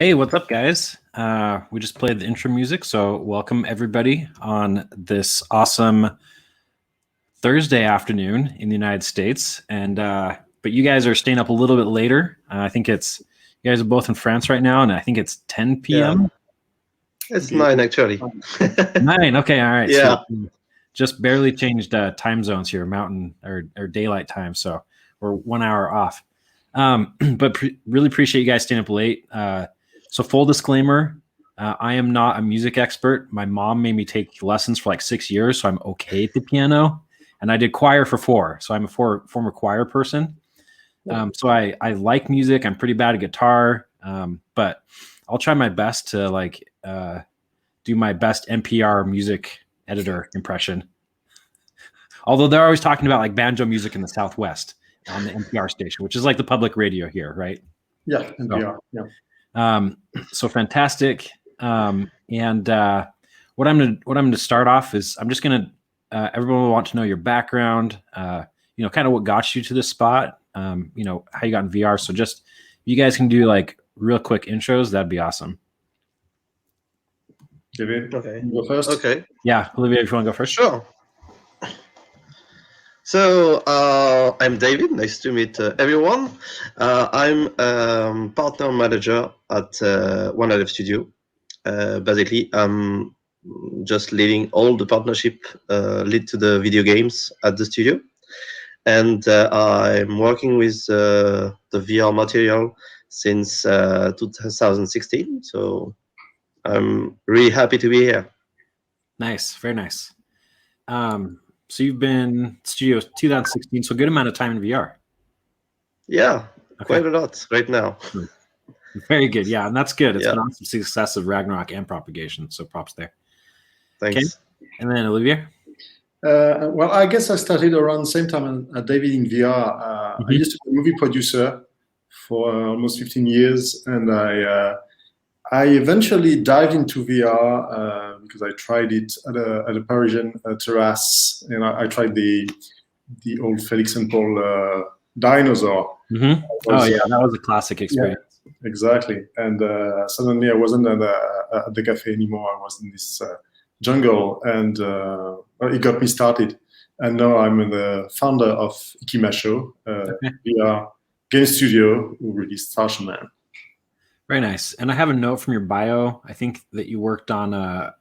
Hey, what's up, guys? We just played the intro music, so welcome everybody on this awesome Thursday afternoon in the United States. And but you guys are staying up a little bit later. I think it's you guys are both in France right now, and I think it's 10 p.m. It's 9 actually. 9. Okay, all right. Yeah. So just barely changed time zones here, mountain or daylight time. So we're 1 hour off. But really appreciate you guys staying up late. So full disclaimer, I am not a music expert. My mom made me take lessons for like 6 years, so I'm okay at the piano. And I did choir for 4, so I'm a former choir person. So I like music. I'm pretty bad at guitar, but I'll try my best to do my best NPR music editor impression. Although they're always talking about like banjo music in the Southwest on the NPR station, which is like the public radio here, right? Yeah, NPR. So, so fantastic. And what I'm gonna start off is I'm just gonna everyone will want to know your background, kind of what got you to this spot, how you got in VR. So just you guys can do like real quick intros. That'd be awesome. David, Okay. you go first. Okay. Yeah, Olivier, if you want to go first. Sure. So I'm David. Nice to meet everyone. I'm partner manager at WanadevStudio. Basically, I'm just leading all the partnership lead to the video games at the studio, and I'm working with the VR material since 2016. So I'm really happy to be here. Nice, very nice. So you've been studio 2016, so a good amount of time in VR. Yeah, Okay. quite a lot right now. Very good. Yeah, and that's good. It's Yeah. been awesome success of Ragnarok and propagation. So props there. Thanks. Okay. And then Olivier. Well, I guess I started around the same time as David in VR. I used to be a movie producer for almost 15 years, and I eventually dived into VR because I tried it at a Parisian terrace, and I tried the old Felix and Paul dinosaur. Oh yeah, that was a classic experience. Yeah, exactly. And suddenly I wasn't at the cafe anymore. I was in this jungle, and it got me started. And now I'm the founder of Ikimasho, VR game studio who released Shaman. Very nice. And I have a note from your bio. I think that you worked on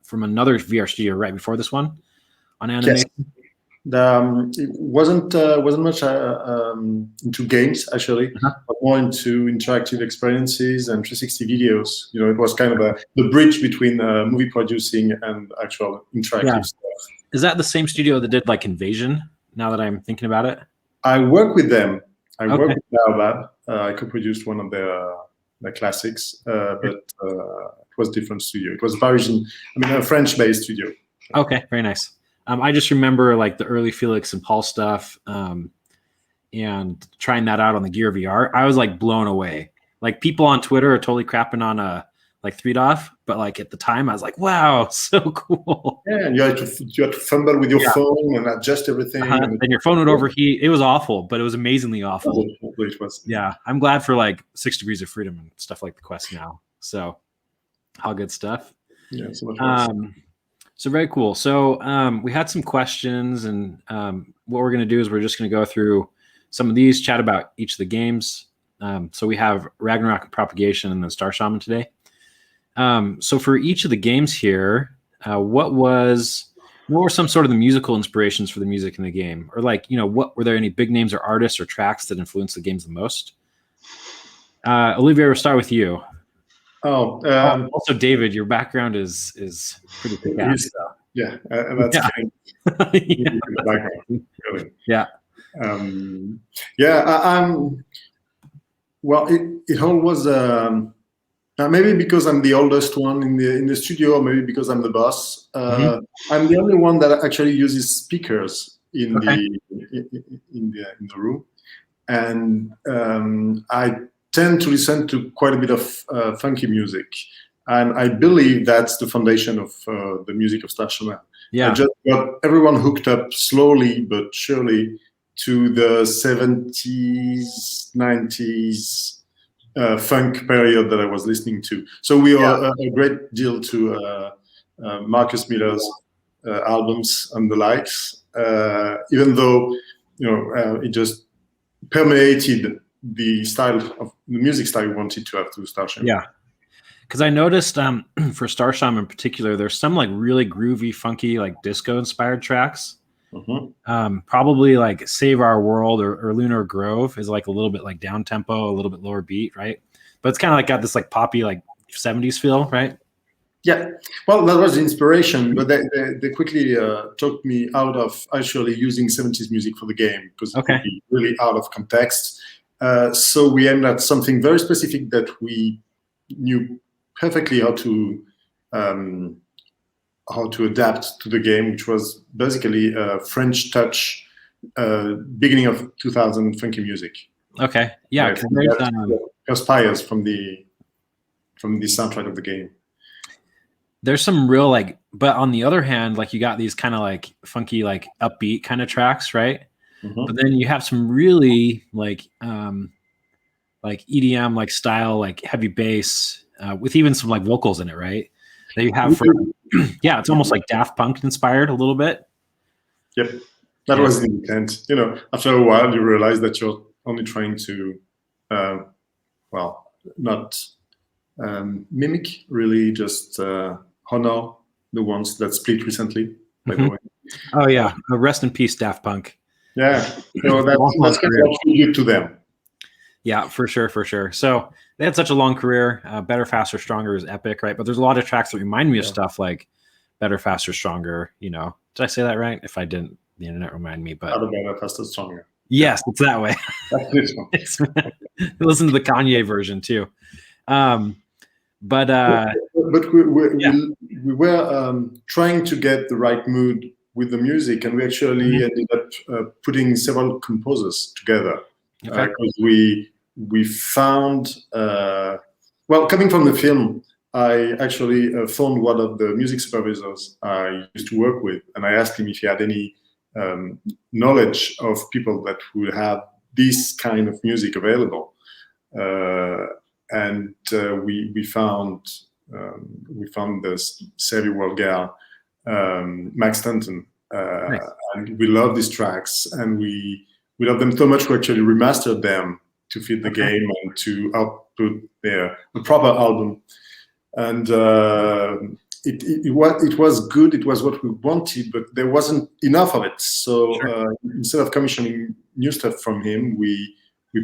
from another VR studio right before this one on animation. Yes. It wasn't much into games actually, but more into interactive experiences and 360 videos. It was kind of the bridge between movie producing and actual interactive stuff. Is that the same studio that did like Invasion? Now that I'm thinking about it, I work with them. I work with Baobab. I co-produced one of their classics, but it was a different studio. It was Parisian, a French-based studio. Okay, very nice. I just remember like the early Felix and Paul stuff, and trying that out on the Gear VR. I was like blown away. Like people on Twitter are totally crapping on like 3DOF, but like at the time I was like, wow, so cool. Yeah, and you had to fumble with your phone and adjust everything. And your phone would overheat. It was awful, but it was amazingly awful. It was. Yeah, I'm glad for like 6 degrees of freedom and stuff like the Quest now. So all good stuff. Yeah, so much worse. So very cool. So we had some questions, and what we're going to do is we're just going to go through some of these, chat about each of the games. So we have Ragnarok and Propagation and then Star Shaman today. So for each of the games here, what were some sort of the musical inspirations for the music in the game? Or like, what were there any big names or artists or tracks that influenced the games the most? Olivier, we'll start with you. Also, David, your background is pretty kick-ass. Yeah, and that's kind of the background, really. Yeah. Well, it all was maybe because I'm the oldest one in the studio, or maybe because I'm the boss. I'm the only one that actually uses speakers in the room, and I tend to listen to quite a bit of funky music, and I believe that's the foundation of the music of Star Shaman. Yeah, I just got everyone hooked up slowly but surely to the 70s, 90s funk period that I was listening to. So we owe a great deal to Marcus Miller's albums and the likes, even though it just permeated the style of the music style we wanted to have to Star Shaman. Yeah, because I noticed for Star Shaman in particular, there's some like really groovy, funky, like disco inspired tracks. Probably like Save Our World or Lunar Grove is like a little bit like down tempo, a little bit lower beat, right? But it's kind of like got this like poppy like 70s feel, right? Yeah, well, that was the inspiration, but they quickly talked me out of actually using 70s music for the game because it would be really out of context. So we aimed at something very specific that we knew perfectly how to adapt to the game, which was basically French touch, beginning of 2000 funky music. Okay, yeah, that inspires from the soundtrack of the game. There's some real like, but on the other hand, like you got these kind of like funky, like upbeat kind of tracks, right? But then you have some really like EDM like style, like heavy bass with even some like vocals in it, right? That you have for it's almost like Daft Punk inspired a little bit. Yep, that was the intent. After a while, you realize that you're only trying to, not mimic, really, just honor the ones that split recently. By the way. Oh yeah, rest in peace, Daft Punk. Yeah, that's kind of a tribute to them. Yeah, for sure. So they had such a long career. Better, Faster, Stronger is epic, right? But there's a lot of tracks that remind me of stuff like Better, Faster, Stronger. Did I say that right? If I didn't, the internet remind me. But Better, Faster, Stronger. Yes, it's that way. That's this one. Listen to the Kanye version too. But we were trying to get the right mood with the music, and we actually ended up putting several composers together because we found coming from the film, I actually phoned one of the music supervisors I used to work with, and I asked him if he had any knowledge of people that would have this kind of music available. And we found this Savvy World Gal, Max Stanton, Nice. and we love these tracks, and we love them so much we actually remastered them to fit the game and to output a proper album. And it was good. It was what we wanted, but there wasn't enough of it. So instead of commissioning new stuff from him, we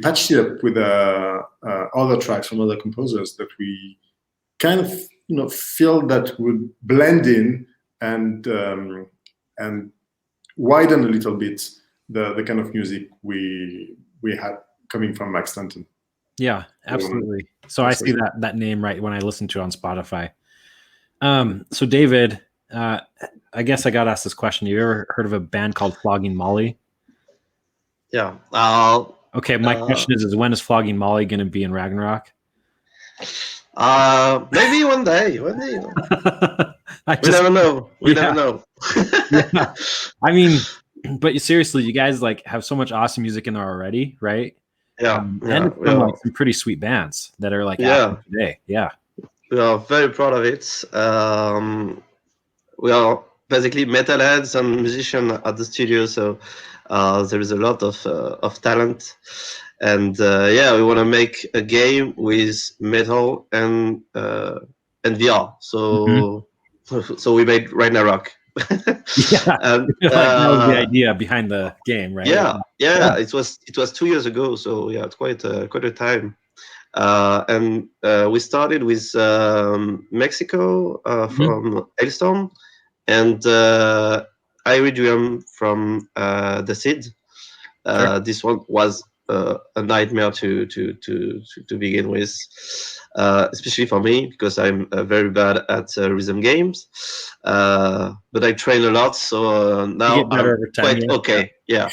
patched it up with other tracks from other composers that we kind of feel that would blend in and widen a little bit the kind of music we had coming from Max Stanton. Yeah, absolutely. So I see that name right when I listen to it on Spotify. So David, I guess I got asked this question. You ever heard of a band called Flogging Molly? Yeah. Okay, my question is when is Flogging Molly going to be in Ragnarok? Maybe one day. We never know. We never know. Yeah. I mean, but seriously, you guys like have so much awesome music in there already, right? Yeah. And it's from like some pretty sweet bands that are like active today. Yeah. We are very proud of it. We are basically metalheads and musicians at the studio, so there is a lot of talent, and we want to make a game with metal and VR. So so we made Ragnarok. And, that was the idea behind the game, right? Yeah. It was 2 years ago, so it's quite a time. And we started with Mexico from Hailstorm, and Iridium from the Seed. This one was a nightmare to begin with, especially for me because I'm very bad at rhythm games. But I train a lot, so now I'm quite okay. Yeah.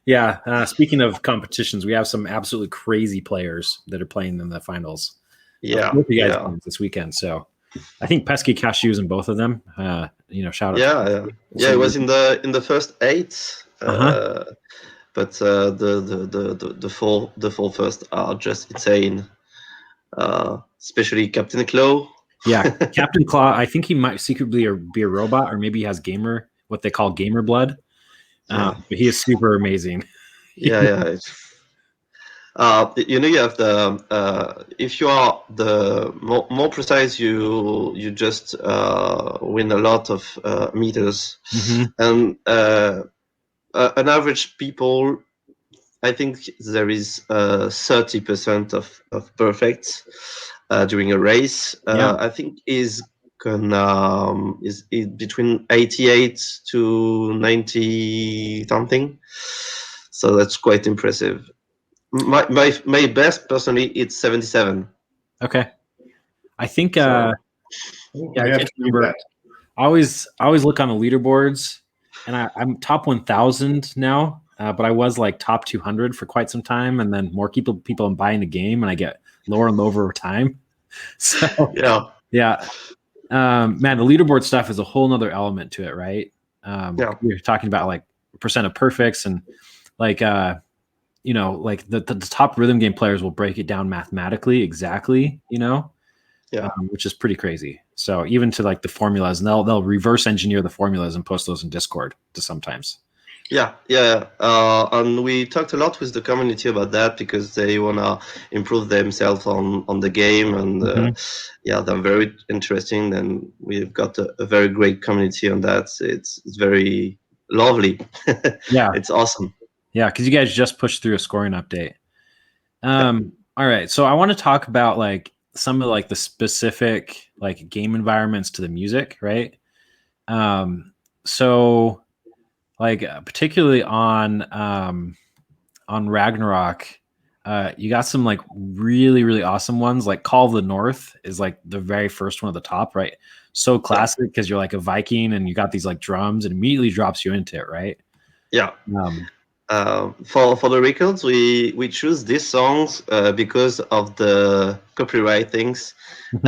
Yeah. Speaking of competitions, we have some absolutely crazy players that are playing in the finals. Yeah. Both you guys this weekend. So I think Pesky Cashews in both of them. Shout out. Yeah. It was in the first 8. But but the four first are just insane. Especially Captain Claw. Yeah, Captain Claw. I think he might secretly be a robot, or maybe he has what they call gamer blood. Yeah. But he is super amazing. Yeah. You have the if you are the more precise, you just win a lot of meters, and an average people, I think there is 30% of perfect during a race. I think is between 88 to 90 something. So that's quite impressive. My best personally, it's 77. Okay, I think. I I have can't to do remember. that. I always look on the leaderboards, and I'm top 1,000 now. But I was like top 200 for quite some time, and then more people are buying the game, and I get lower and lower over time. So yeah. Man, the leaderboard stuff is a whole nother element to it, right? You're talking about like percent of perfects, and like like the top rhythm game players will break it down mathematically exactly, which is pretty crazy. So even to like the formulas, and they'll reverse engineer the formulas and post those in Discord to sometimes. Yeah. And we talked a lot with the community about that because they wanna improve themselves on the game, and they're very interesting. And we've got a very great community on that. It's very lovely. Yeah, it's awesome. Yeah, because you guys just pushed through a scoring update. All right, so I want to talk about like some of like the specific like game environments to the music, right? So like particularly on Ragnarok, you got some like really, really awesome ones. Like Call of the North is like the very first one at the top, right? So classic because you're like a Viking and you got these like drums and immediately drops you into it, right? Yeah. For the records, we choose these songs because of the copyright things. We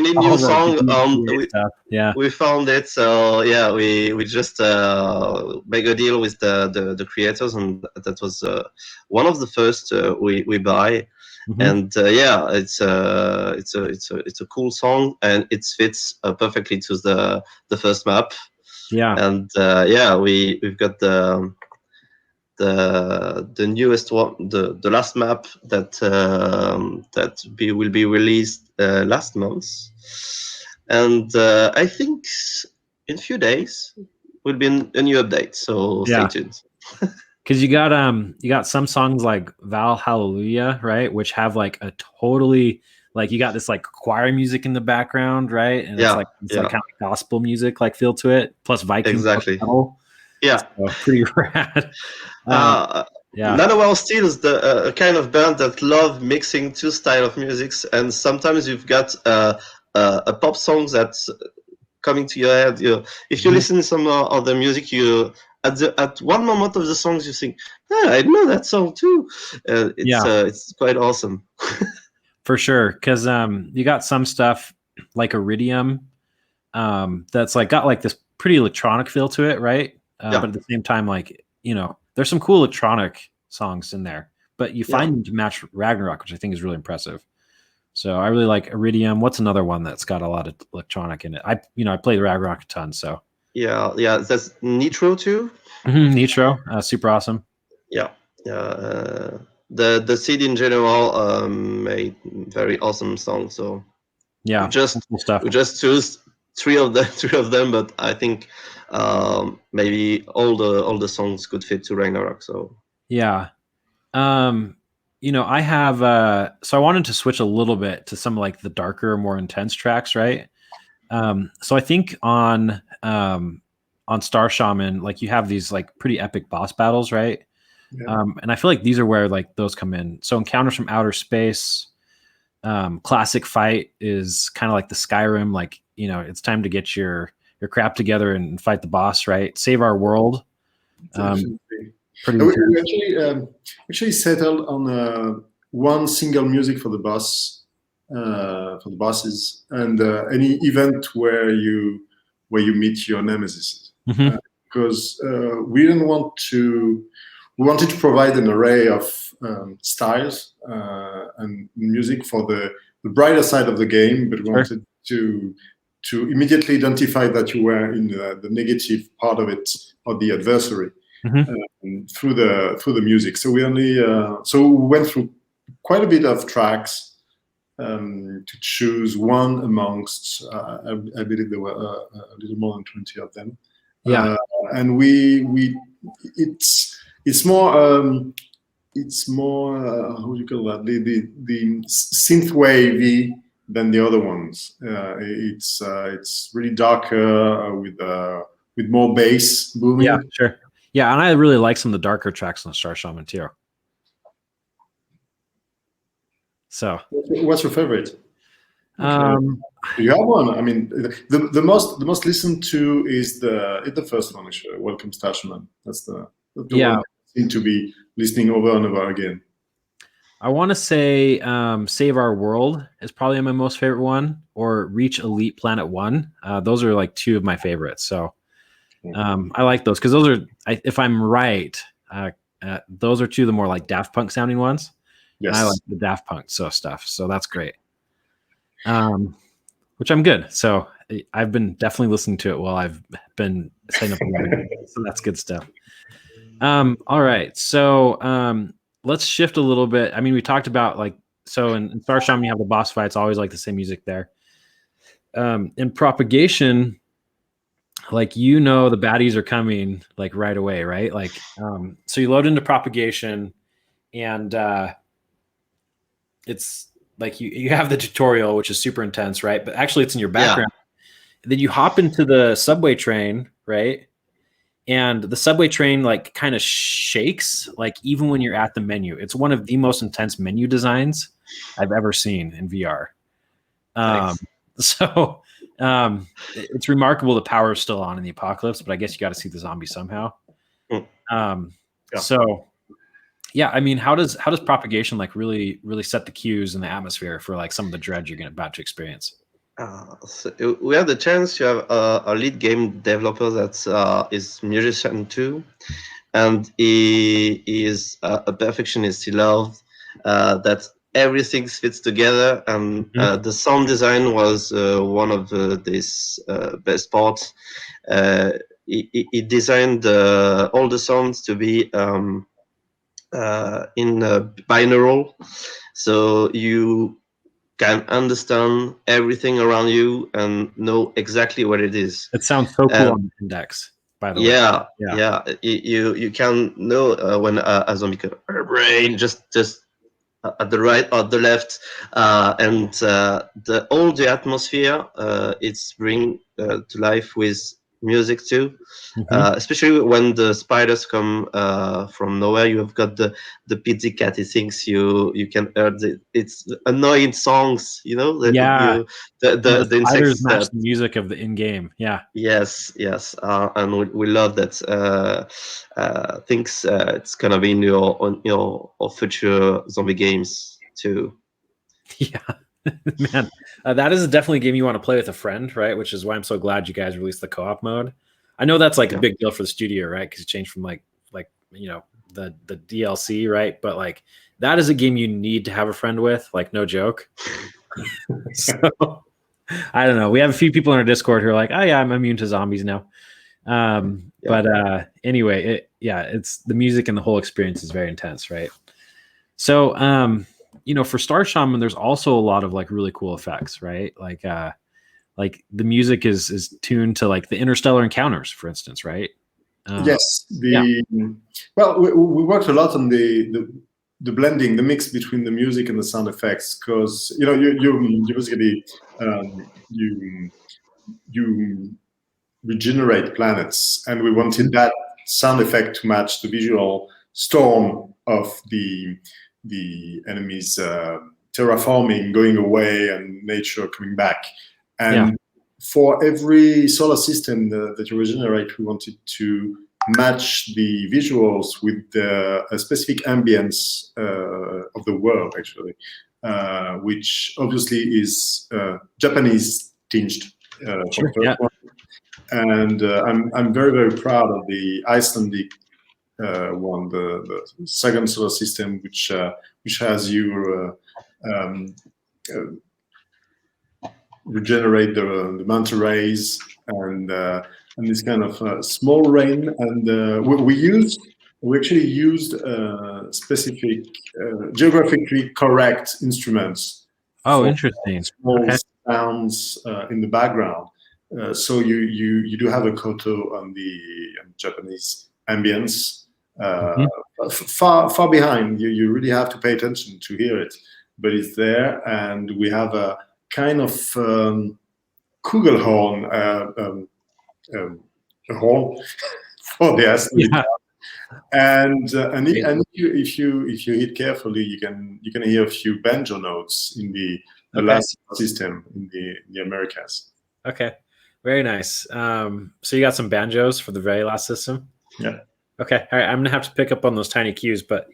need new song. We found it, so we just make a deal with the creators, and that was one of the first we buy. And it's a cool song, and it fits perfectly to the first map. And we've got the newest one, the last map that will be released last month, and I think in a few days will be a new update. So stay tuned. Because you got some songs like Val Hallelujah, right, which have like a totally like you got this like choir music in the background, right, and it's like kind of gospel music like feel to it, plus Viking exactly. Metal. So pretty rad. Nanowell Steel is the kind of band that love mixing two styles of musics, and sometimes you've got a pop song that's coming to your head. If you listen to some other music, at one moment of the songs you think, I know that song too. It's quite awesome. For sure, because you got some stuff like Iridium that's like got like this pretty electronic feel to it, right? But at the same time, like there's some cool electronic songs in there, but you find them to match Ragnarok, which I think is really impressive. So I really like Iridium. What's another one that's got a lot of electronic in it? I played Ragnarok a ton, so that's Nitro too. Nitro, super awesome. The seed in general made very awesome songs. So we just choose three of them, but I think maybe all the songs could fit to Ragnarok. So I have so I wanted to switch a little bit to some like the darker, more intense tracks, right? So I think on Star Shaman, like you have these like pretty epic boss battles, right? And I feel like these are where like those come in. So Encounters from Outer Space, Classic Fight is kind of like the Skyrim, like it's time to get your crap together and fight the boss, right? Save Our World. We actually settled on one single music for the boss, for the bosses, and any event where you where you meet your nemesis. Mm-hmm. Because we didn't want to. We wanted to provide an array of styles and music for the brighter side of the game, but we wanted to immediately identify that you were in the negative part of it, or the adversary, through the music. So we went through quite a bit of tracks to choose one amongst. I believe there were a little more than 20 of them. Yeah, and it's more how do you call that, the synth wavy than the other ones. It's really darker with more bass booming. yeah, sure. Yeah, and I really like some of the darker tracks on Star Shaman too. So, what's your favorite? Do you have one? I mean, the most listened to is the first one, actually. Welcome, Star Shaman. That's the one I seem to be listening over and over again. I want to say Save Our World is probably my most favorite one, or Reach Elite Planet 1. Those are like two of my favorites. So I like those because those are, if I'm right, those are two of the more like Daft Punk sounding ones. Yes. And I like the Daft Punk stuff. So that's great. Which I'm good. So I've been definitely listening to it while I've been setting up. So that's good stuff. All right. So let's shift a little bit. I mean, we talked about in Star Shaman, you have the boss fights, always like the same music there. In Propagation, the baddies are coming like right away, right? So you load into Propagation, and it's like you have the tutorial, which is super intense, right? But actually it's in your background. Yeah. Then you hop into the subway train, right? And the subway train kind of shakes, even when you're at the menu. It's one of the most intense menu designs I've ever seen in VR. It's remarkable the power is still on in the apocalypse, but I guess you got to see the zombie somehow. So yeah, I mean, how does Propagation really set the cues in the atmosphere for some of the dread you're about to experience? So we have the chance to have a lead game developer that is musician too, and he is a perfectionist. He loves that everything fits together, and the sound design was one of this best parts. He designed all the sounds to be in binaural, so you can understand everything around you and know exactly what it is. It sounds so cool on the index, by the way. Yeah. You can know when a zombie comes, brain just at the right or the left, and all the atmosphere it's bring to life with music too. Especially when the spiders come from nowhere, you have got the pizzicato things. You can hear it's annoying songs. The spiders insects match the music of the in-game. Yeah. Yes, and we love that things. It's gonna be in your future zombie games too. Yeah, man, that is definitely a game you want to play with a friend, right? Which is why I'm so glad you guys released the co-op mode. I know that's a big deal for the studio, right? Because it changed from the DLC, right? But that is a game you need to have a friend with, no joke. So I don't know. We have a few people in our Discord who are like, "Oh yeah, I'm immune to zombies now." But anyway, it's the music and the whole experience is very intense, right? So for Star Shaman, there's also a lot of really cool effects, right? The music is tuned to the interstellar encounters, for instance, right? Yes. Well, we worked a lot on the blending, the mix between the music and the sound effects, because you basically you regenerate planets, and we wanted that sound effect to match the visual storm of the enemies terraforming, going away, and nature coming back. And for every solar system that you regenerate, we wanted to match the visuals with a specific ambience of the world, actually, which obviously is Japanese tinged. Sure, yeah. And I'm very, very proud of the Icelandic one, the second solar system, which has you regenerate the manta rays and this kind of small rain. And we actually used specific geographically correct instruments. Oh, for interesting. Small Okay. sounds in the background. So you do have a koto on the Japanese ambience. Far behind, you really have to pay attention to hear it, but it's there. And we have a kind of Kugelhorn, a horn for the Icelandic. Yeah. And if you hit carefully, you can hear a few banjo notes in the last system in the Americas. Okay, very nice. So you got some banjos for the very last system? Yeah. Okay, all right. I'm gonna have to pick up on those tiny cues, but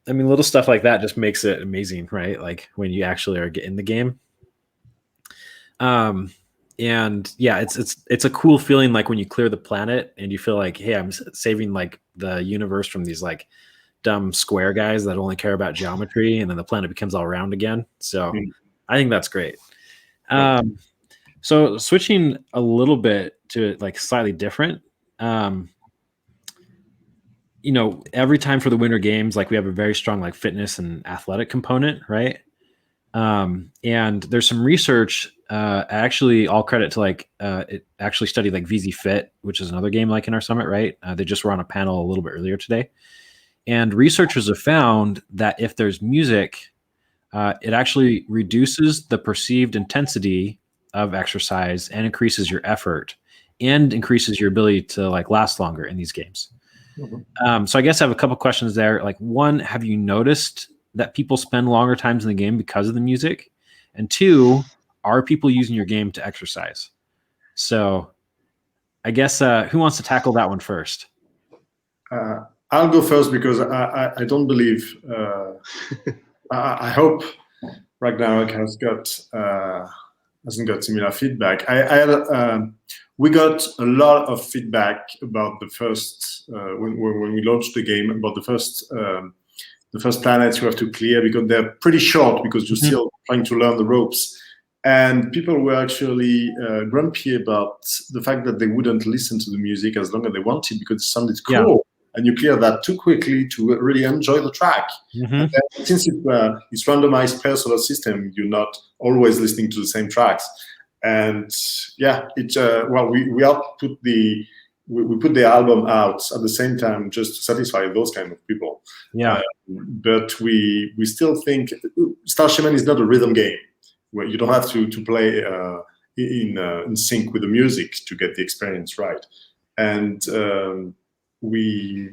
I mean, little stuff like that just makes it amazing, right? Like when you actually are in the game. And yeah, it's a cool feeling, like when you clear the planet and you feel like, hey, I'm saving like the universe from these like dumb square guys that only care about geometry, and then the planet becomes all round again. So I think that's great. So switching a little bit to like slightly different, every time for the Winter Games, like we have a very strong like fitness and athletic component, right? And there's some research, actually all credit to like, it actually studied like VZ Fit, which is another game like in our summit, right? They just were on a panel a little bit earlier today. And researchers have found that if there's music, it actually reduces the perceived intensity of exercise and increases your effort and increases your ability to like last longer in these games. So I guess I have a couple questions there. Like, one, have you noticed that people spend longer times in the game because of the music? And two, are people using your game to exercise? So I guess who wants to tackle that one first? I'll go first because I don't believe, I hope Ragnarok hasn't got similar feedback. We got a lot of feedback about the first, when we launched the game, about the first planets you have to clear, because they're pretty short because you're still trying to learn the ropes. And people were actually grumpy about the fact that they wouldn't listen to the music as long as they wanted because it sounded cool. Yeah. And you clear that too quickly to really enjoy the track. And then, since it's randomized per solar system, you're not always listening to the same tracks. And yeah, we put the album out at the same time just to satisfy those kind of people. Yeah. But we still think Star Shaman is not a rhythm game where you don't have to play in sync with the music to get the experience right. And we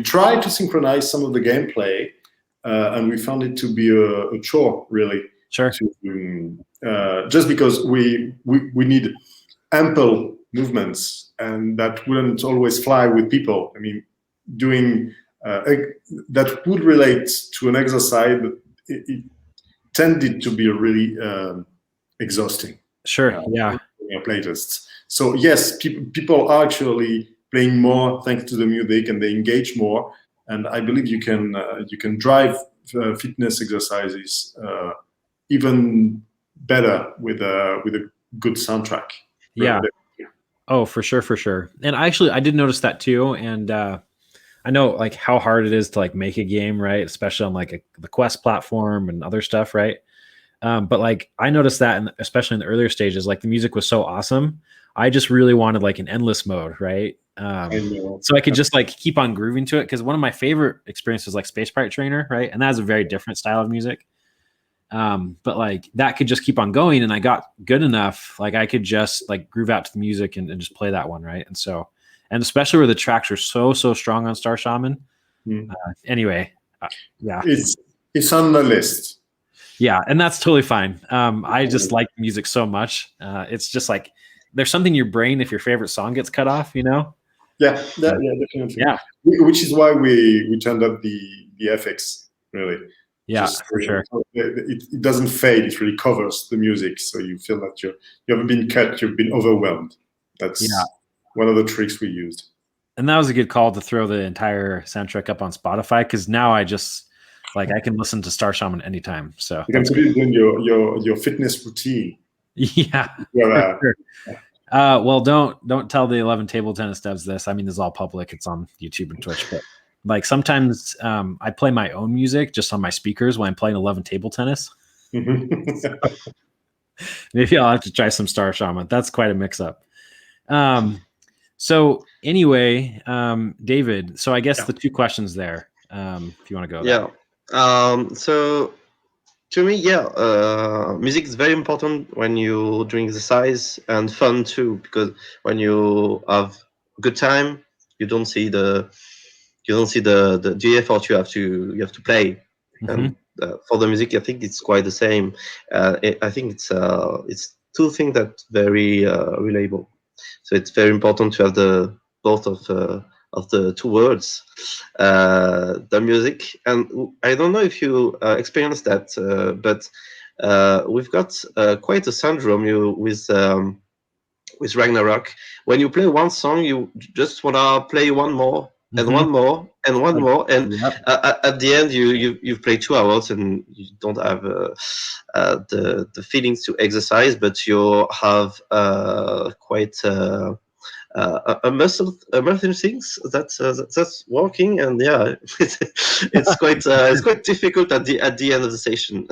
tried to synchronize some of the gameplay, and we found it to be a chore, really. Sure. Just because we need ample movements, and that wouldn't always fly with people. I mean, doing that would relate to an exercise, but it tended to be really exhausting. Sure. Yeah. Playlists. So yes, people are actually playing more thanks to the music, and they engage more. And I believe you can drive fitness exercises even better with a good soundtrack. Yeah. Oh, for sure. And I did notice that too. And I know like how hard it is to like make a game, right? Especially on like the Quest platform and other stuff, right? But like I noticed that, and especially in the earlier stages, like the music was so awesome. I just really wanted like an endless mode, right? So I could just like keep on grooving to it, because one of my favorite experiences like Space Pirate Trainer, right? And that has a very different style of music. But like that could just keep on going, and I got good enough, like I could just like groove out to the music and just play that one, right? And especially where the tracks are so strong on Star Shaman. Anyway, yeah, it's on the list. Yeah, and that's totally fine. I just like music so much. It's just like there's something in your brain if your favorite song gets cut off, you know? Yeah, definitely. Yeah, which is why we turned up the FX, really. Yeah, for sure. It doesn't fade; it really covers the music, so you feel that you haven't been cut, you've been overwhelmed. That's one of the tricks we used. And that was a good call to throw the entire soundtrack up on Spotify, because now I just like I can listen to Star Shaman anytime. So you can put it in your fitness routine. Yeah. Sure. Well, don't tell the 11 table tennis devs this. I mean, this is all public. It's on YouTube and Twitch, but like sometimes I play my own music just on my speakers when I'm playing 11 table tennis. So, maybe I'll have to try some Star Shaman. That's quite a mix up. So anyway, David, so I guess the two questions there, if you want to go. Yeah. So to me, music is very important when you doing exercise, and fun too, because when you have a good time, you don't see the effort you have to play. And for the music, I think it's quite the same. I think it's two things that very reliable. So it's very important to have the both of the two words, the music. And I don't know if you experienced that, but we've got quite a syndrome with Ragnarok. When you play one song, you just wanna play one more and one more and one more, and at the end you've played 2 hours and you don't have the feelings to exercise, but you have quite immersive things that's working, and it's quite difficult at the end of the session.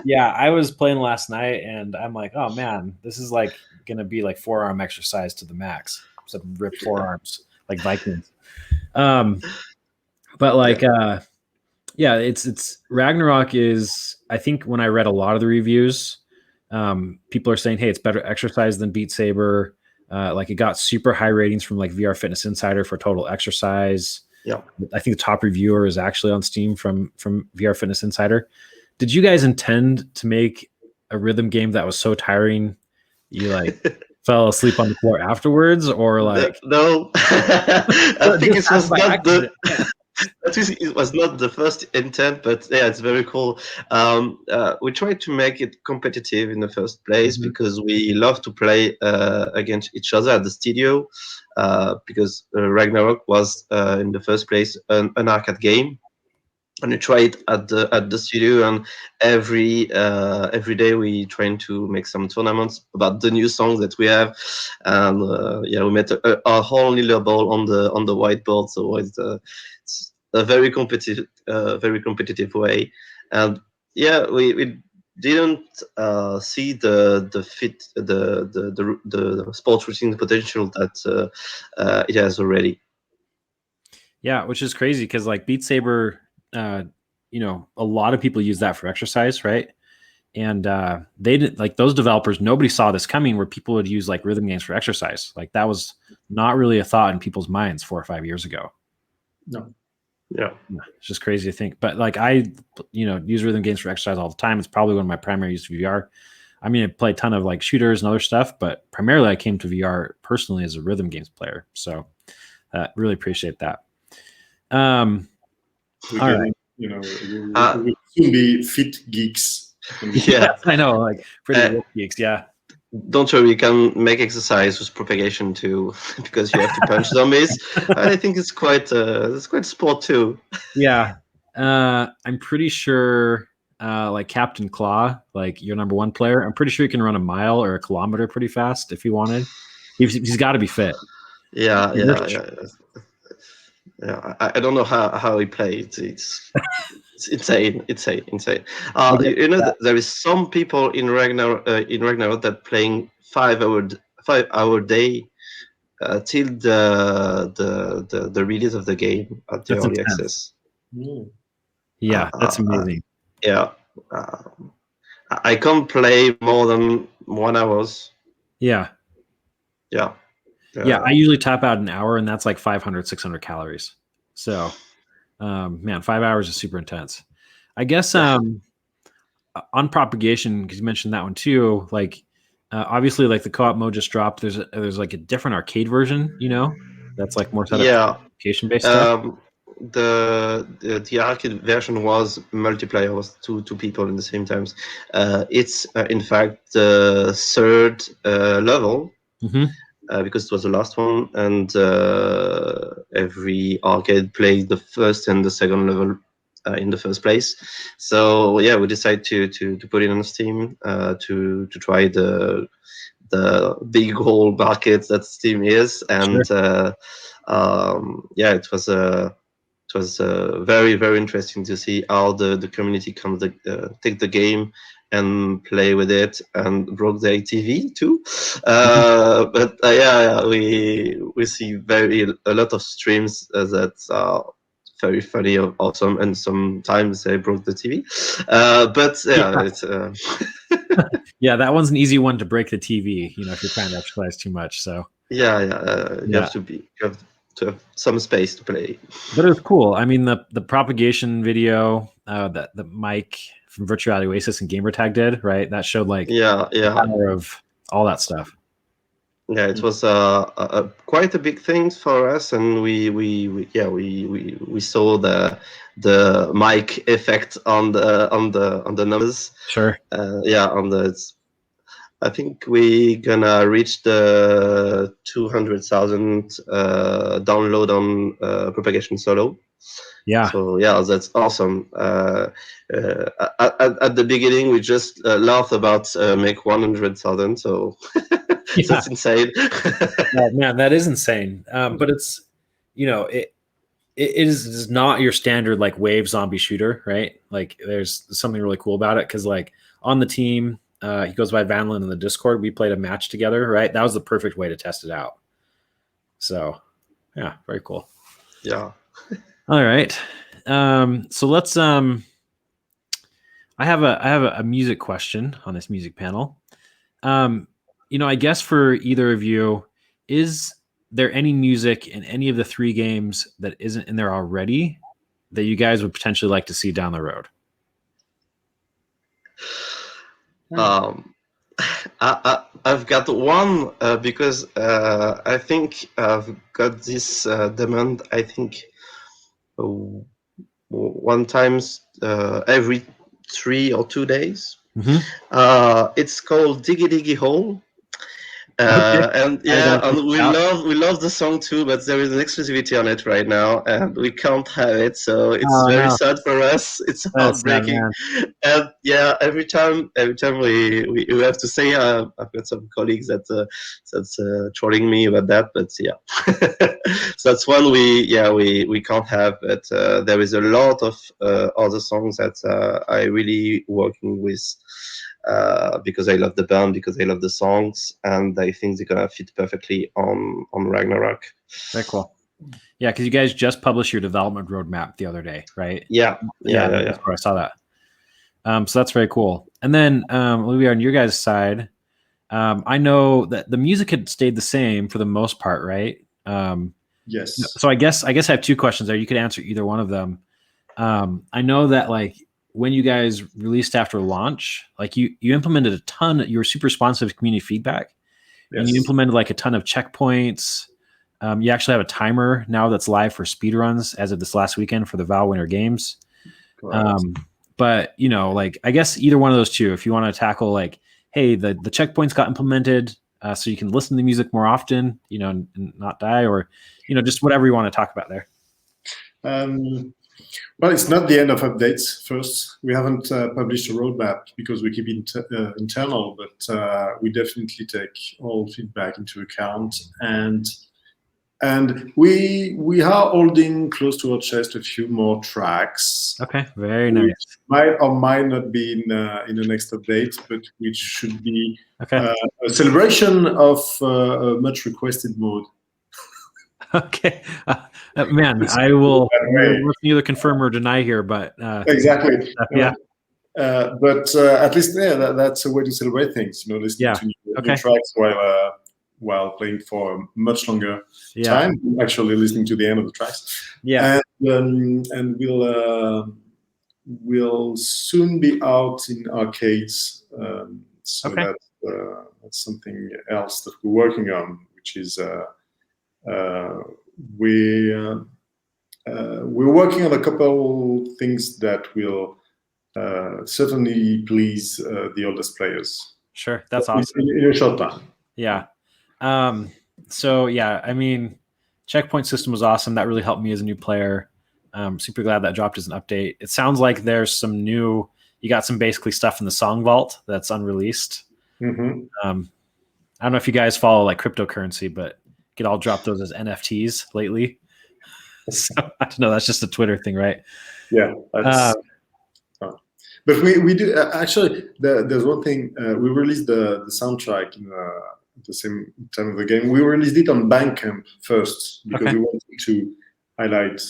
Yeah, I was playing last night and I'm like, oh man, this is like gonna be like forearm exercise to the max. Some ripped forearms like Vikings. But like it's Ragnarok is, I think when I read a lot of the reviews, people are saying, hey, it's better exercise than Beat Saber. Like it got super high ratings from like VR Fitness Insider for total exercise. Yeah, I think the top reviewer is actually on Steam from VR Fitness Insider. Did you guys intend to make a rhythm game that was so tiring you like fell asleep on the floor afterwards, or like no? I think it was not it was not the first intent, but yeah, it's very cool. We tried to make it competitive in the first place because we love to play against each other at the studio, because Ragnarok was in the first place an arcade game. And we tried at the studio, and every day we trying to make some tournaments about the new songs that we have, and we met our whole leaderboard on the whiteboard. So it's a very competitive way, and we didn't see the sports routine potential that it has already. Yeah, which is crazy because like Beat Saber. A lot of people use that for exercise, right? And they didn't, like those developers, nobody saw this coming where people would use like rhythm games for exercise. Like that was not really a thought in people's minds 4 or 5 years ago. No. Yeah. It's just crazy to think. But like I, use rhythm games for exercise all the time. It's probably one of my primary use of VR. I mean, I play a ton of like shooters and other stuff, but primarily I came to VR personally as a rhythm games player. So really appreciate that. We will soon be fit geeks. Yeah, I know, like pretty geeks. Yeah. Don't worry, you can make exercise with propagation too, because you have to punch zombies. I think it's quite sport too. Yeah, I'm pretty sure. Like Captain Claw, like your number 1 player, I'm pretty sure he can run a mile or a kilometer pretty fast if he wanted. He's got to be fit. Yeah. I don't know how he plays. It's insane. There is some people in Ragnarok that playing 5 hour day till the release of the game at the early access. Yeah, that's amazing. I can't play more than 1 hour. Yeah. I usually top out an hour, and that's like 500, 600 calories. So, 5 hours is super intense. I guess on propagation, because you mentioned that one too, like obviously like the co-op mode just dropped. There's like a different arcade version, that's like more set up for application based stuff. The arcade version was multiplayer, was two people in the same times. It's in fact the third level. because it was the last one, and every arcade played the first and the second level in the first place. So yeah, we decided to put it on Steam to try the big whole market that Steam is, and Sure. yeah, it was very, very interesting to see how the community can take the game and play with it, and broke their TV too. But yeah, we see a lot of streams that are very funny or awesome, and sometimes they broke the TV. But yeah, it's Yeah, that one's an easy one to break the TV, you know, if you're trying to exercise too much. So you have to have some space to play. But it was cool. I mean, the propagation video that the Mike from Virtual Reality Oasis and Gamertag did, right? That showed like the power of all that stuff. Yeah, it was quite a big thing for us, and we saw the mic effect on the numbers. Sure. I think we gonna reach the 200,000 download on Propagation Solo. Yeah. So yeah, that's awesome. At the beginning, we just laughed about make 100,000. So that's insane. Oh, man, that is insane. But it's, you know, it is not your standard like wave zombie shooter, right? Like there's something really cool about it because like on the team, he goes by Vanlin in the Discord. We played a match together, right? That was the perfect way to test it out. So yeah, very cool. Yeah. All right. So let's I have a music question on this music panel. You know, I guess for either of you, is there any music in any of the 3 games that isn't in there already that you guys would potentially like to see down the road? I've got one because I think I've got this demand. I think one times every 3 or 2 days. Mm-hmm. It's called Diggy Diggy Hole. Okay. And yeah, and we love the song too, but there is an exclusivity on it right now, and we can't have it, so it's very sad for us. It's heartbreaking, and yeah, every time we have to say, I've got some colleagues that's trolling me about that, but yeah, so that's one we can't have. But there is a lot of other songs that I really working with. Because I love the band, because I love the songs, and I think they're gonna fit perfectly on Ragnarok. Very cool. Yeah, because you guys just published your development roadmap the other day, right? Yeah. That's where I saw that. So that's very cool. And then Olivier, on your guys' side, I know that the music had stayed the same for the most part, right? Yes. So I guess I have 2 questions there. You could answer either one of them. I know that like when you guys released after launch, like you implemented a ton. You were super responsive to community feedback, and you implemented like a ton of checkpoints. You actually have a timer now that's live for speedruns as of this last weekend for the Val Winter Games. But you know, like I guess either one of those 2, if you want to tackle like, hey, the checkpoints got implemented, so you can listen to the music more often, you know, and not die, or you know, just whatever you want to talk about there. Well, it's not the end of updates. First, we haven't published a roadmap because we keep it internal, but we definitely take all feedback into account, and we are holding close to our chest a few more tracks. Okay, very nice. Might or might not be in the next update, but which should be a celebration of a much requested mode. Okay, man, I will either confirm or deny here, but exactly, yeah. But at least that's a way to celebrate things. You know, listening to new tracks while playing for a much longer time. Actually, listening to the end of the tracks. Yeah, and we'll soon be out in arcades. So that's something else that we're working on, which is. We're working on a couple things that will certainly please the oldest players. Sure, that's awesome. In a short time. Yeah. So yeah, I mean, checkpoint system was awesome. That really helped me as a new player. Super glad that dropped as an update. It sounds like there's some new. You got some basically stuff in the song vault that's unreleased. Mm-hmm. I don't know if you guys follow like cryptocurrency, but get all dropped those as NFTs lately. So I don't know. That's just a Twitter thing, right? Yeah. But we do actually. There's one thing. We released the soundtrack in the same time of the game. We released it on Bandcamp first because we wanted to highlight.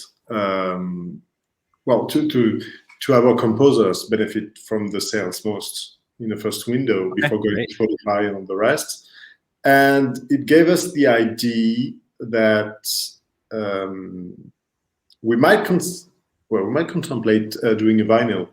To have our composers benefit from the sales most in the first window before going to Spotify and the rest. And it gave us the idea that we might contemplate doing a vinyl.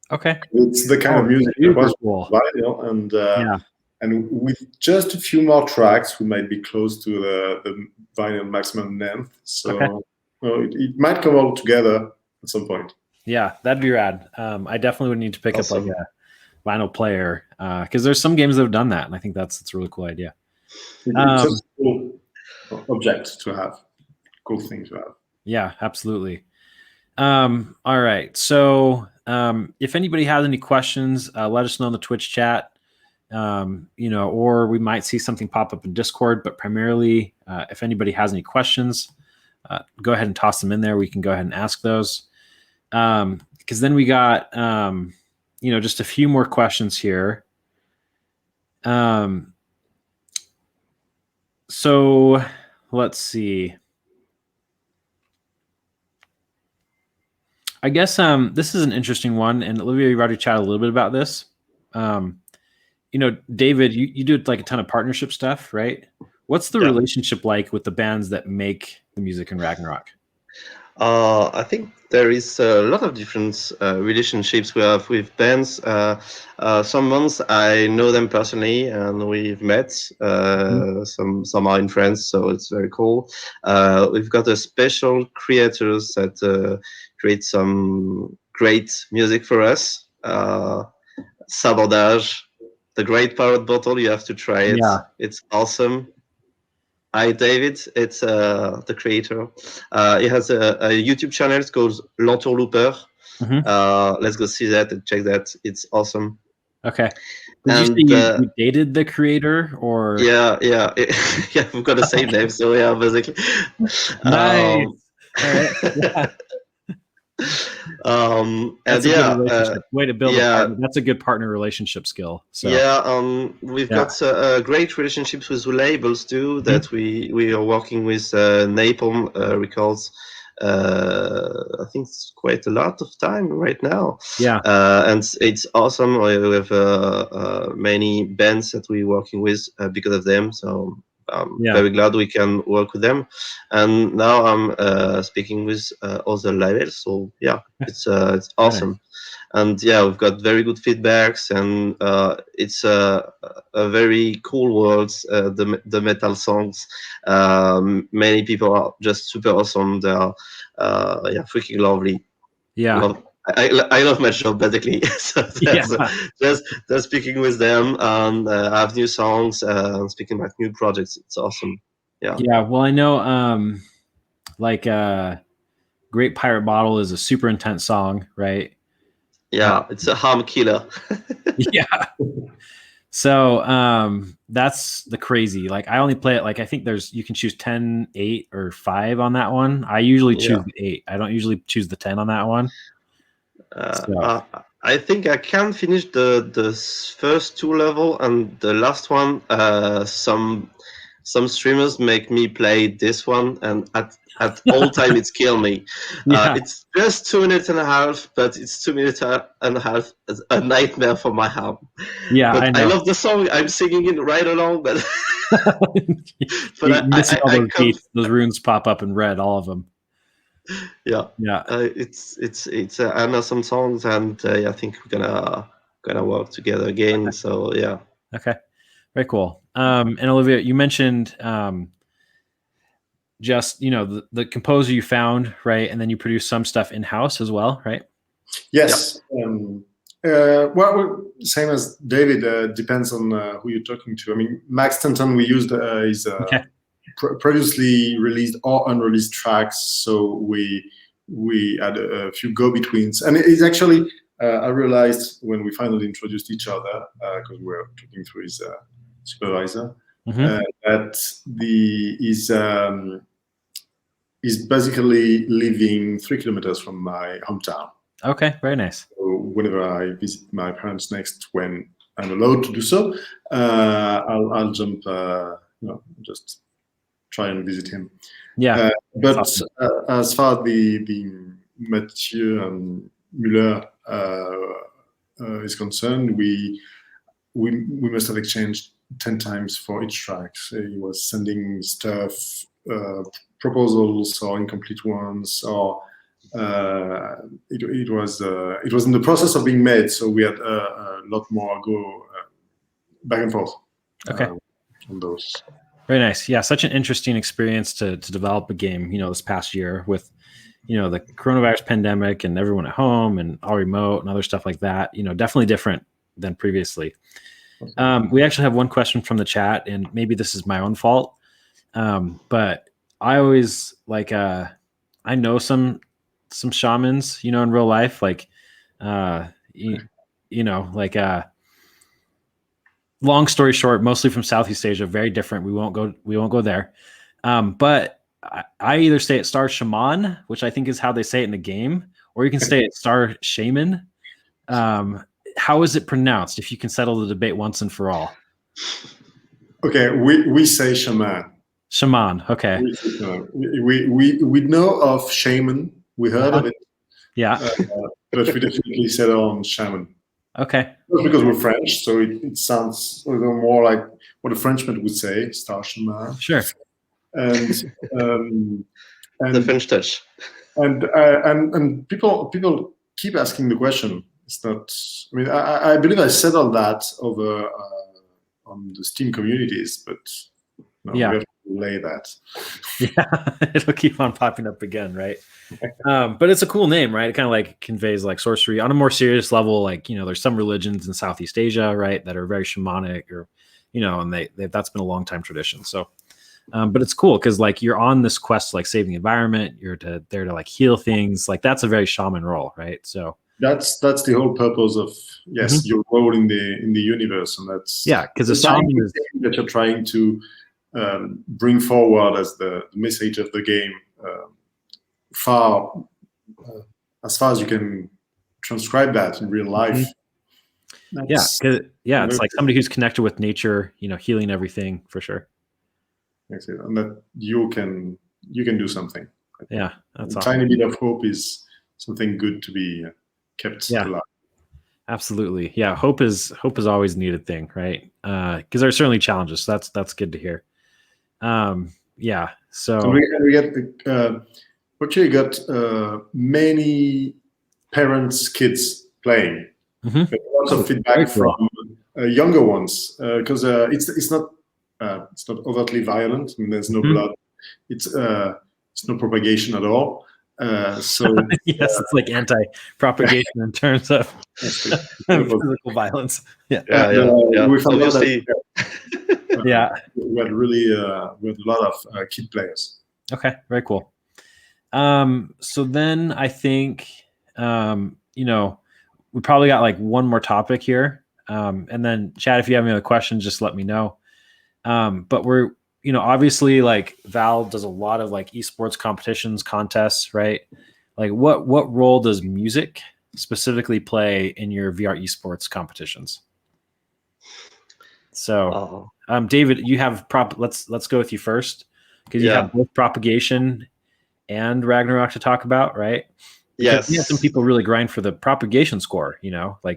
Okay. It's the kind of music that was vinyl, and with just a few more tracks, we might be close to the vinyl maximum length. So it might come all together at some point. Yeah, that'd be rad. I definitely would need to pick up like a vinyl player because there's some games that have done that, and I think that's a really cool idea. It's just a cool object to have, cool thing to have. Yeah, absolutely. All right, so if anybody has any questions, let us know in the Twitch chat. Or we might see something pop up in Discord. But primarily, if anybody has any questions, go ahead and toss them in there. We can go ahead and ask those. Because then we got, just a few more questions here. So let's see. I guess this is an interesting one, and Olivia, you already chatted a little bit about this. David, you do like a ton of partnership stuff, right? What's the relationship like with the bands that make the music in Ragnarok? I think there is a lot of different relationships we have with bands. Some ones I know them personally, and we've met. Some are in France, so it's very cool. We've got a special creators that create some great music for us. Sabordage, the Great Pirate Bottle. You have to try it. Yeah. It's awesome. Hi, David. It's the creator. He has a YouTube channel. It's called L'Entourlouper. Let's go see that and check that. It's awesome. Okay. Did you say you dated the creator, or? Yeah. Yeah, we've got the same name, so yeah, basically. Nice. All right. Yeah. That's a good relationship. Way to build a partner. That's a good partner relationship skill. So we've got great relationships with labels too that we are working with. Napalm Records. I think it's quite a lot of time right now. And it's awesome. We have many bands that we're working with because of them. So I'm very glad we can work with them. And now I'm speaking with other labels. So it's awesome. And we've got very good feedbacks, and it's a very cool world. The metal songs, many people are just super awesome. They are freaking lovely. I love my job basically. So just speaking with them and have new songs, speaking about new projects. It's awesome. Well, I know Great Pirate Bottle is a super intense song, right? It's a harm killer. So that's the crazy. Like I only play it I think you can choose 10, 8, or 5 on that one. I usually choose the 8. I don't usually choose the 10 on that one. I think I can finish the first 2 level, and the last one some streamers make me play this one, and at all time it's kill me. It's just 2 minutes and a half, but it's 2 minutes and a half as a nightmare for my harm. But I love the song. I'm singing it right along, but those runes pop up in red, all of them. It's an awesome songs, and I think we're gonna work together again. So okay, very cool. And Olivia, you mentioned just the composer you found, right, and then you produce some stuff in house as well, right? Yes. Well, same as David. Depends on who you're talking to. I mean, Max Stanton we used is previously released or unreleased tracks, so we had a few go-betweens. And it's actually, I realized when we finally introduced each other, because we were talking through his supervisor, that he's basically living 3 kilometers from my hometown. Okay, very nice. So whenever I visit my parents next, when I'm allowed to do so, I'll jump, just try and visit him. Yeah. But awesome. As far as the Mathieu and Müller is concerned, we must have exchanged 10 times for each track. So he was sending stuff, proposals or incomplete ones, or it was in the process of being made. So we had a lot more go back and forth. Okay. On those. Very nice. Yeah, such an interesting experience to develop a game, this past year with, the coronavirus pandemic and everyone at home and all remote and other stuff like that, definitely different than previously. We actually have one question from the chat, and maybe this is my own fault. But I always I know some shamans, in real life, long story short, mostly from Southeast Asia, very different. We won't go there. But I either say it star shaman, which I think is how they say it in the game, or you can say it star shaman. How is it pronounced? If you can settle the debate once and for all. Okay, we say shaman. Shaman. Okay. We know of shaman. We heard of it. Yeah. But we definitely settle on shaman. Okay. Because we're French, so it sounds a little more like what a Frenchman would say, star shaman. Sure. And the French touch. And people keep asking the question. It's not. I mean, I believe I settled that over on the Steam communities, but we have to relay that. Yeah, it'll keep on popping up again, right? But it's a cool name, right? It kind of conveys sorcery on a more serious level. There's some religions in Southeast Asia, right, that are very shamanic, or and they that's been a long time tradition. So, but it's cool because you're on this quest to save the environment. You're there to heal things. That's a very shaman role, right? So that's the whole purpose of your role in the universe, and that's because the shaman is that you're trying to bring forward as the message of the game. As far as you can transcribe that in real life. It's like somebody who's connected with nature, healing everything for sure. That's it. And that you can do something. Yeah, that's a awesome. Tiny bit of hope is something good to be kept alive. Absolutely. Yeah, hope is always a needed thing, right? Because there are certainly challenges. So that's good to hear. So we get actually got many parents, kids playing. Lots of feedback from younger ones because it's not overtly violent. I mean, there's no blood. It's no propagation at all. So yes, it's anti-propagation in terms of physical violence. We found out that we had a lot of kid players. Okay, very cool. So then I think we probably got one more topic here, and then Chad, if you have any other questions, just let me know. But we're obviously Val does a lot of esports competitions, contests, right? What role does music specifically play in your VR esports competitions? So David, you have let's go with you first, because you have both propagation and Ragnarok to talk about, right? Because we have some people really grind for the propagation score,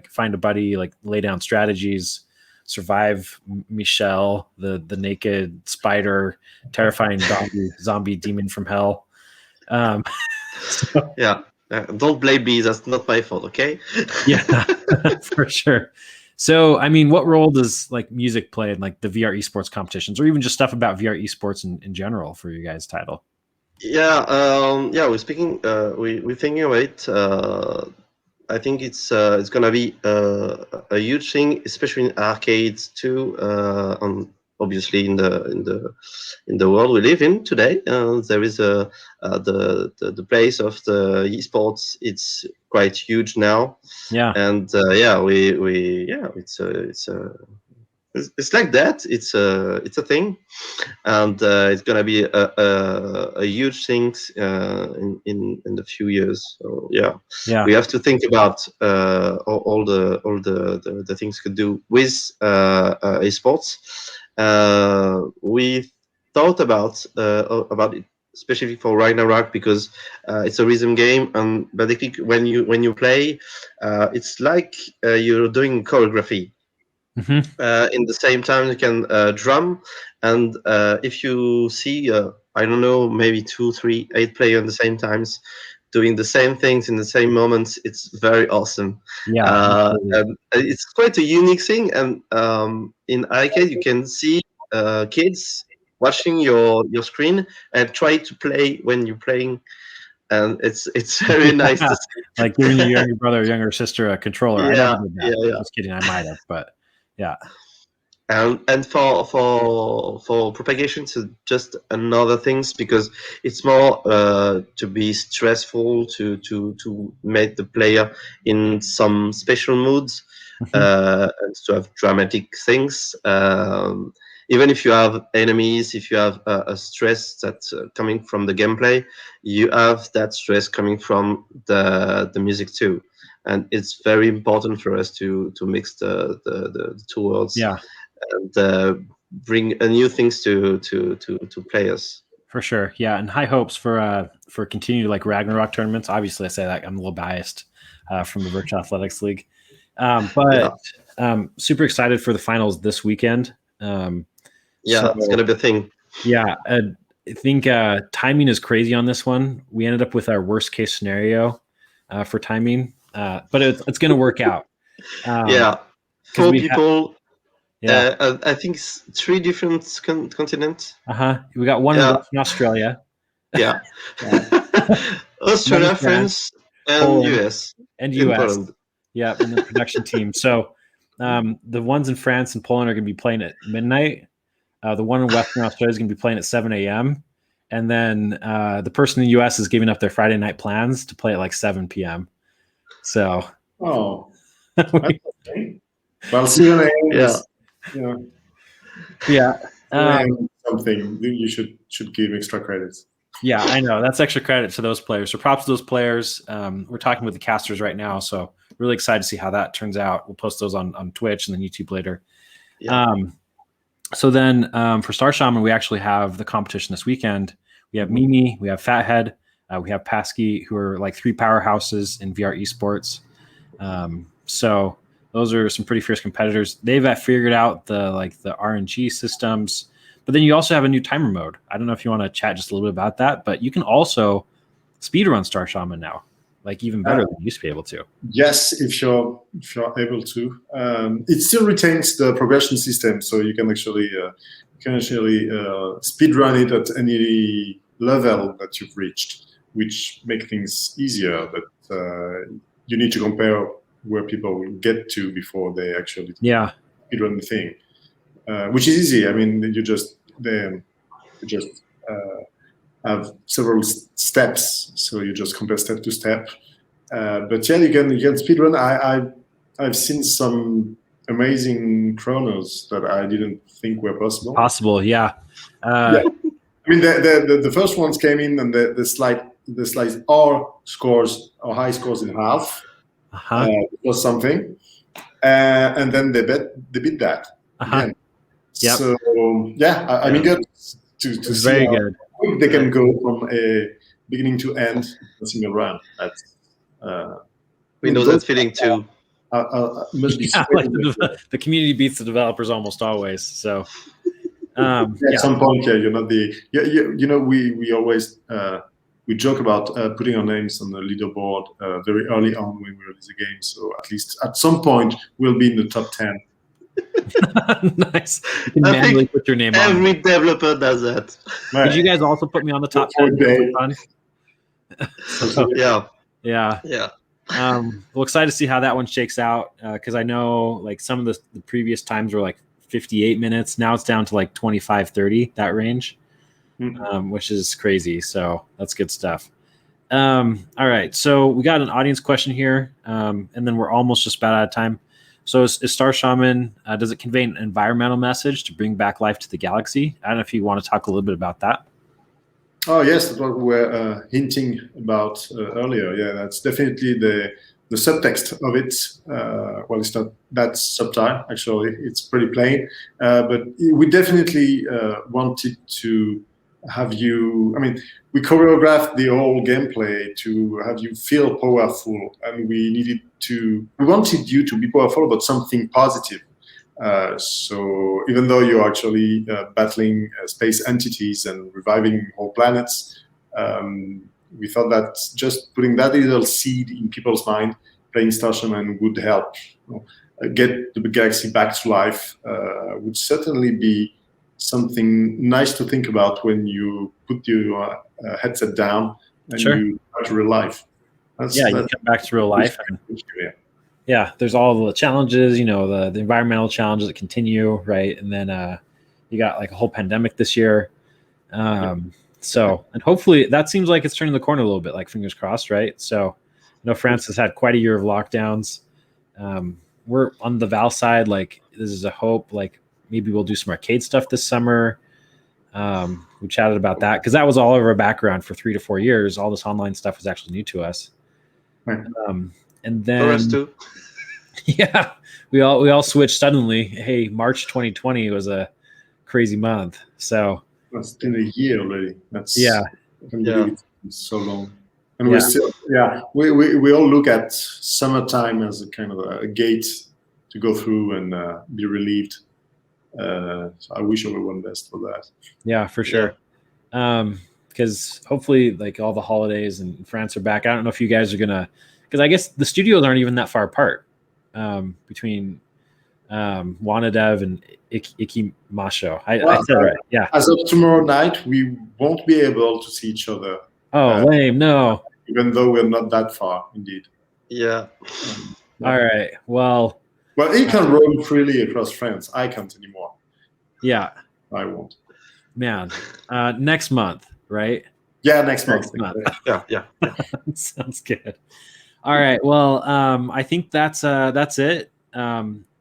find a buddy, lay down strategies, survive Michelle, the naked spider, terrifying zombie demon from hell. Don't blame me. That's not my fault, okay? Yeah, for sure. So, I mean, what role does music play in the VR esports competitions, or even just stuff about VR esports in general for your guys' title? We're speaking. We're thinking of it. I think it's gonna be a huge thing, especially in arcades too. On obviously in the world we live in today. There is the place of the esports. It's quite huge now. Yeah. And it's like that. It's a thing, and it's gonna be a huge thing in the few years. So Yeah. we have to think about all the things we could do with esports. We thought about it especially for Ragnarok because it's a rhythm game, and basically when you play, it's like you're doing choreography. In the same time, you can drum, and if you see, I don't know, maybe 2, 3, 8 players at the same times doing the same things in the same moments, it's very awesome. Yeah. And it's quite a unique thing, and in arcade you can see kids watching your screen and try to play when you're playing, and it's very nice to see. Like giving your younger brother or younger sister a controller. I never did that. Yeah. Just kidding. I might have, but yeah. And for propagation to just another things, because it's more to be stressful to make the player in some special moods, and to have dramatic things. Even if you have enemies, if you have a stress that's coming from the gameplay, you have that stress coming from the music too, and it's very important for us to mix the two worlds. Yeah. And bring new things to players. For sure, yeah, and high hopes for continued like Ragnarok tournaments. Obviously, I say that I'm a little biased from the Virtual Athletics League, but super excited for the finals this weekend. It's gonna be a thing. Yeah, I think timing is crazy on this one. We ended up with our worst case scenario for timing, but it's going to work out. 4 people. Yeah, I think it's 3 different continents. We got one in Western Australia. Yeah. Australia, France, and Poland, US. And US. Yeah, and the production team. So the ones in France and Poland are going to be playing at midnight. The one in Western Australia is going to be playing at 7 a.m. And then the person in the US is giving up their Friday night plans to play at like 7 p.m. So. Oh. Okay. Well, CNA something you should give extra credits. Yeah, I know. That's extra credit to those players. So props to those players. We're talking with the casters right now, so really excited to see how that turns out. We'll post those on Twitch and then YouTube later. Yeah. So then for Star Shaman, we actually have the competition this weekend. We have Mimi, we have Fathead, we have Pasky, who are like 3 powerhouses in VR esports. So those are some pretty fierce competitors. They've figured out the RNG systems, but then you also have a new timer mode. I don't know if you want to chat just a little bit about that, but you can also speedrun Star Shaman now, like even better than you used to be able to. Yes, if you're able to. It still retains the progression system, so you can actually speedrun it at any level that you've reached, which make things easier. But you need to compare where people will get to before they actually speedrun the thing, which is easy. I mean, you just have several steps, so you just compare step to step. But yeah, you can speedrun. I've seen some amazing chronos that I didn't think were possible. Yeah. I mean, the first ones came in, and the slides are scores or high scores in half. Was something, and then they beat that again. Yep. So I mean, good to see very how good. quick they can go from a beginning to end in a single run. That's we know that feeling too. Must be like the community beats the developers almost always. So at some point, you're not we always we joke about putting our names on the leaderboard very early on when we release a game. So at least at some point we'll be in the top 10. Nice. You can manually put your name on. Every developer does that. Right. Did you guys also put me on the top 10? Yeah. Well, excited to see how that one shakes out because I know like some of the previous times were like 58 minutes. Now it's down to like 25, 30, that range, which is crazy. So that's good stuff. All right. So we got an audience question here, and then we're almost just about out of time. So is Star Shaman, does it convey an environmental message to bring back life to the galaxy? I don't know if you want to talk a little bit about that. Oh, yes, that's what we were hinting about earlier. Yeah, that's definitely the subtext of it. Well, it's not that subtle, actually. It's pretty plain. But we definitely wanted to have you, I mean, we choreographed the whole gameplay to have you feel powerful. And we wanted you to be powerful, but something positive. So even though you're actually battling space entities and reviving whole planets, we thought that just putting that little seed in people's mind, playing Star Shaman would help get the galaxy back to life. Would certainly be something nice to think about when you put your headset down and you start real life. You come back to real life. Yeah, there's all the challenges, the environmental challenges that continue, right? And then you got like a whole pandemic this year. So, and hopefully that seems like it's turning the corner a little bit, like fingers crossed, right? So, France has had quite a year of lockdowns. We're on the Val side, like this is a hope, like maybe we'll do some arcade stuff this summer. We chatted about that because that was all over our background for 3 to 4 years. All this online stuff was actually new to us. Right. And then For us too. Yeah, we all switched suddenly. Hey, March 2020 was a crazy month. So it's been a year already. That's yeah. I can believe it's so long. And we're still we all look at summertime as a kind of a gate to go through and be relieved. So I wish everyone best for that. Yeah, for sure. Because hopefully, like all the holidays in France are back. I don't know if you guys are gonna, because I guess the studios aren't even that far apart between Wanadev and Ikimasho. I said right. Yeah. As of tomorrow night, we won't be able to see each other. Oh, lame. No. Even though we're not that far, indeed. Yeah. All right. Well, he can roam freely across France. I can't anymore. Yeah. I won't. Man. Next month, right? Yeah, next month. Yeah. Sounds good. All right. Well, I think that's it.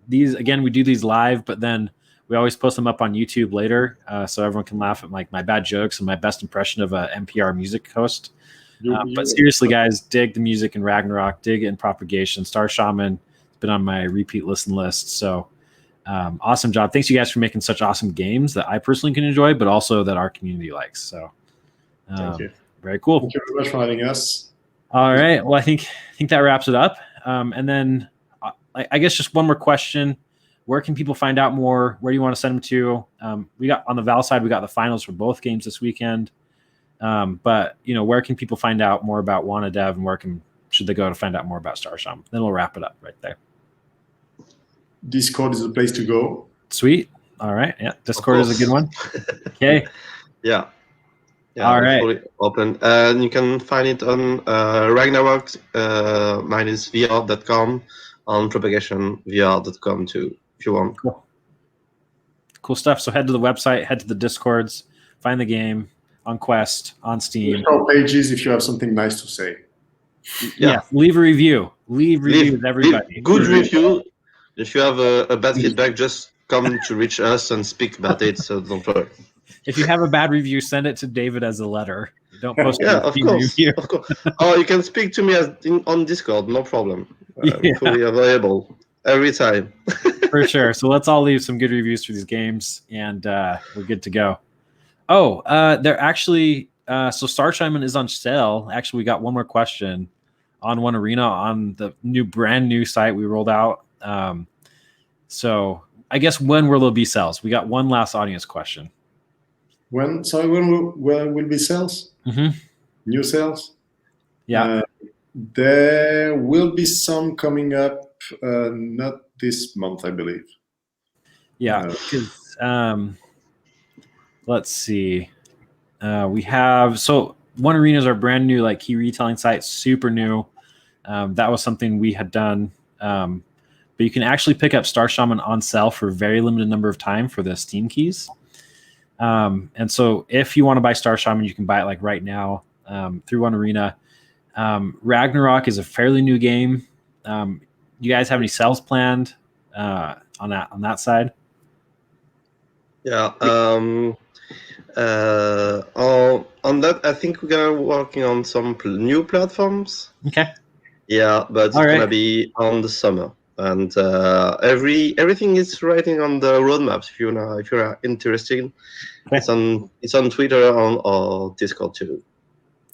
These again, we do these live, but then we always post them up on YouTube later, so everyone can laugh at like my bad jokes and my best impression of a NPR music host. But seriously, guys, dig the music in Ragnarok, dig it in Propagation. Star Shaman has been on my repeat listen list. So awesome job. Thanks you guys for making such awesome games that I personally can enjoy, but also that our community likes. So thank you. Very cool. Thank you very much for having us. All right. Well, I think that wraps it up. And then I guess just one more question. Where can people find out more? Where do you want to send them to? We got on the Val side, we got the finals for both games this weekend. But where can people find out more about Wanadev, and where should they go to find out more about Star Shaman? Then we'll wrap it up right there. Discord is the place to go. Sweet. All right. Yeah. Discord is a good one. Okay. Yeah. All right. Fully open. And you can find it on Ragnarok -vr.com, on propagationvr.com too, if you want. Cool stuff. So head to the website, head to the Discords, find the game on Quest, on Steam. Pages if you have something nice to say. Yeah. Leave a review. Leave reviews, everybody. Good review. If you have a bad feedback, just come to reach us and speak about it. So don't worry. If you have a bad review, send it to David as a letter. Don't post of course. Or you can speak to me on Discord, no problem. I'm fully available every time. For sure. So let's all leave some good reviews for these games, and we're good to go. Oh, they're actually so Star Shaman is on sale. Actually, we got one more question on One Arena on the brand new site we rolled out. So I guess when will there be sales? We got one last audience question. When will be sales? Mm-hmm. New sales? Yeah. There will be some coming up, not this month, I believe. Yeah, because let's see. We have One Arena is our brand new key retelling site, super new. That was something we had done but you can actually pick up Star Shaman on sale for a very limited number of time for the Steam keys. And so if you want to buy Star Shaman, you can buy it like right now through One Arena. Ragnarok is a fairly new game. You guys have any sales planned on that side? Yeah. On that, I think we're gonna working on some new platforms. Okay. Yeah, but it's gonna be on the summer, and everything is writing on the roadmaps. If you're interested, okay. It's on Twitter or Discord too.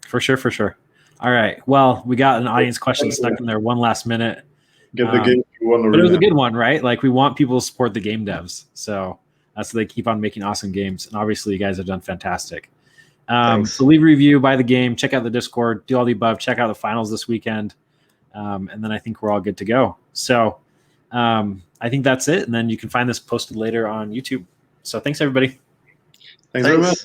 For sure. All right. Well, we got an audience question stuck in there one last minute. Get the game to One Arena. But it was a good one, right? Like, we want people to support the game devs, so they keep on making awesome games. And obviously, you guys have done fantastic. So leave a review, buy the game, check out the Discord, do all the above, check out the finals this weekend, and then I think we're all good to go. So I think that's it. And then you can find this posted later on YouTube. So thanks, everybody. Thanks very much.